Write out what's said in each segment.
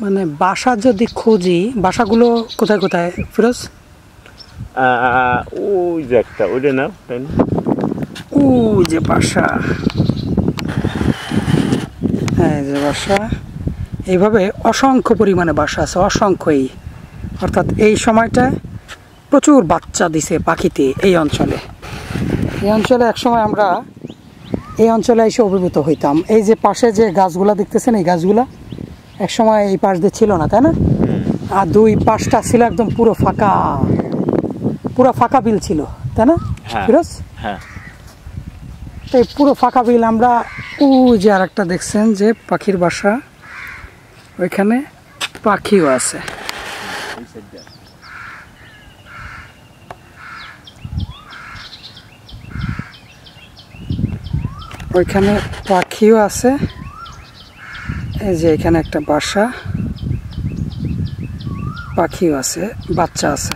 মানে বাসা যদি খুঁজি, বাসাগুলো কোথায় কোথায় ফিরোজ? ওই যে একটা ওইটা না, তাই না? ওই যে বাসা, হ্যাঁ যে বাসা, এইভাবে অসংখ্য পরিমাণে বাসা আছে, অসংখ্যই। অর্থাৎ এই সময়টায় প্রচুর বাচ্চা দিছে পাখিতে এই অঞ্চলে। এই অঞ্চলে একসময় আমরা এই অঞ্চলে এসে অভিভূত হইতাম। এই যে পাশে যে গাছগুলা দেখতেছেন, এই গাছগুলা একসময় এই পাশ দিয়ে ছিল না, তাই না? আর দুই পাশটা ছিল একদম পুরো ফাঁকা বিল ছিল, তাই না ফিরোজ? হ্যাঁ, তো এই পুরো ফাঁকা বিল আমরা, ও যে আর একটা দেখছেন যে পাখির বাসা, ওইখানে পাখিও আছে। ওইখানে পাখিও আছে। এই যে এখানে একটা বাসা, পাখিও আছে, বাচ্চা আছে।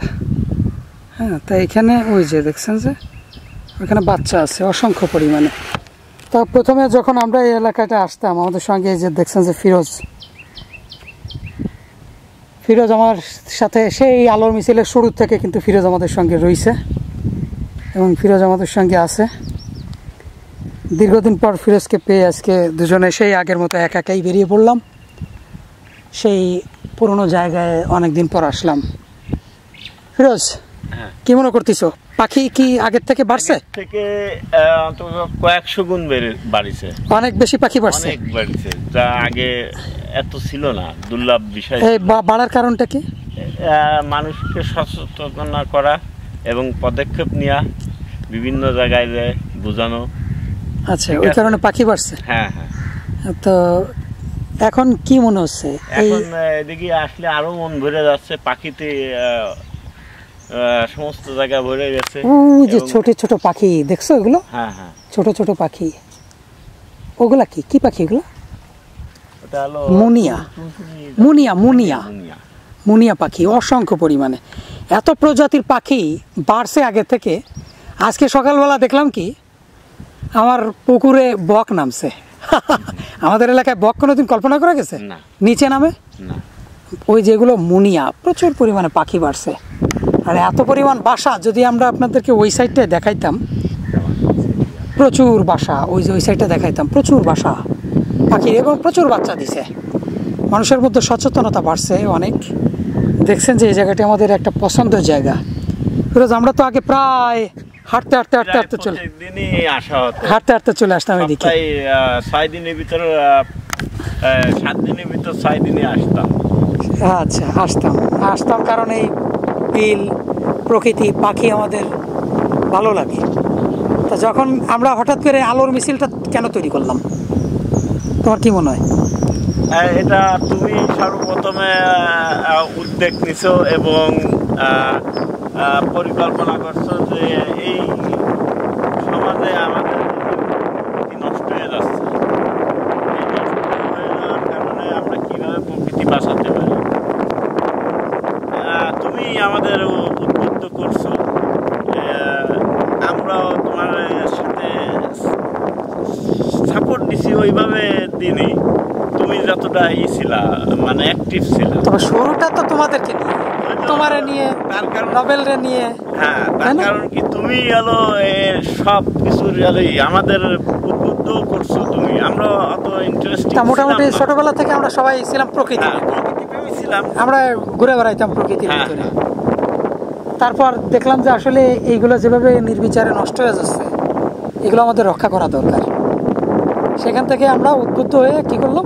হ্যাঁ, তাই এখানে ওই যে দেখছেন যে ওইখানে বাচ্চা আছে অসংখ্য পরিমাণে। তো প্রথমে যখন আমরা এই এলাকাটা আসতাম, আমাদের সঙ্গে এই যে দেখছেন যে ফিরোজ আমার সাথে সেই আলোর মিছিলের শুরু থেকে কিন্তু ফিরোজ আমাদের সঙ্গে রয়েছে এবং ফিরোজ আমাদের সঙ্গে আছে। দীর্ঘদিন পর ফিরোজকে পেয়ে আজকে দুজনে সেই আগের মতো একাই বেরিয়ে পড়লাম। সেই পুরনো জায়গায় অনেকদিন পর আসলাম। ফিরোজ, কি মনে করতেছো? পাখি কি আগের থেকে বাড়ছে? থেকে কয়েকশো গুণ বাড়িছে, অনেক বেশি পাখি বাড়ছে, অনেক বাড়ছে, যা আগে এত ছিল না, দুর্লভ বিষয়। এই বাড়ার কারণটা কি? মানুষকে সচেতন করা এবং পদক্ষেপ নেওয়া, বিভিন্ন জায়গায় বোঝানো। আচ্ছা, ওই কারণে পাখি বাড়ছে। হ্যাঁ হ্যাঁ। তো এখন কি মনে হচ্ছে? এখন এদিকে আসলে আরো মন ভরে যাচ্ছে, পাখিতে সমস্ত জায়গা ভরে গেছে। ওই যে ছোট ছোট পাখি দেখছো এগুলো? হ্যাঁ হ্যাঁ, ছোট ছোট পাখি, ওগুলা কি পাখি এগুলো? ওটা হলো মুনিয়া পাখি, অসংখ্য পরিমাণে। এত প্রজাতির পাখি বাড়ছে আগে থেকে। আজকে সকালবেলা দেখলাম কি, আমার পুকুরে বক নামছে। আমাদের এলাকায় বক কোনোদিন কল্পনা করা গেছে? না। নিচে নামে না। ওই যেগুলো মুনিয়া, প্রচুর পরিমাণে পাখি বাড়ছে। আর এত পরিমাণ বাসা, যদি আমরা আপনাদেরকে ওই সাইডটায় দেখাইতাম, প্রচুর বাসা, ওই যে ওই সাইডটা দেখাইতাম, প্রচুর বাসা পাখি এবং প্রচুর বাচ্চা দিছে। মানুষের মধ্যে সচেতনতা বাড়ছে অনেক। দেখছেন যে এই জায়গাটি আমাদের একটা পছন্দের জায়গা। ফিরোজ, আমরা তো আগে প্রায় হাঁটতে চলে আসতাম এদিকে। 6 দিনের ভিতর 7 দিনের ভিতর 6 দিনে আসতাম। আচ্ছা, আসতাম কারণ এই বিল, প্রকৃতি, পাখি আমাদের ভালো লাগে। তা যখন আমরা হঠাৎ করে আলোর মিছিলটা কেন তৈরি করলাম, তোমার কি মনে হয়? এটা তুমি সর্বপ্রথমে উদ্যোগ নিছো এবং পরিকল্পনা করছো যে এই সমাজে আমাদের নষ্ট হয়ে যাচ্ছে, এই নষ্ট হয়ে যাওয়ার কারণে আমরা কীভাবে প্রকৃতি বাঁচাতে পারি। তুমি আমাদের উদ্বুদ্ধ করছো, আমরাও তোমার সাথে সাপোর্ট দিছি ওইভাবে দিনই। তুমি যতটা ছিলা, মানে অ্যাক্টিভ ছিল। তবে শুরুটা তো তোমাদেরকে নিয়ে, তোমারে নিয়ে, নবেলরে নিয়ে। হ্যাঁ, তার কারণ কি, তুমি হলো সব কিছুর আমাদের উদ্বুদ্ধ করছো তুমি। আমরা অত ইন্টারেস্টিং, মোটামুটি ছোটবেলা থেকে আমরা সবাই ছিলাম প্রকৃতি, আমরা ঘুরে বেড়াইতাম প্রকৃতির ভিতরে। তারপর দেখলাম যে আসলে এইগুলো যেভাবে নির্বিচারে নষ্ট হয়ে যাচ্ছে, এগুলো আমাদের রক্ষা করা দরকার। সেখান থেকে আমরা উদ্বুদ্ধ হয়ে কি করলাম,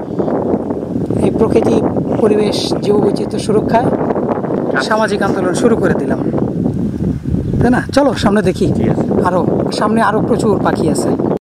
এই প্রকৃতি, পরিবেশ, জীববৈচিত্র্য সুরক্ষায় সামাজিক আন্দোলন শুরু করে দিলাম, তাই না? চলো সামনে দেখি, সামনে আরো প্রচুর পাখি আছে।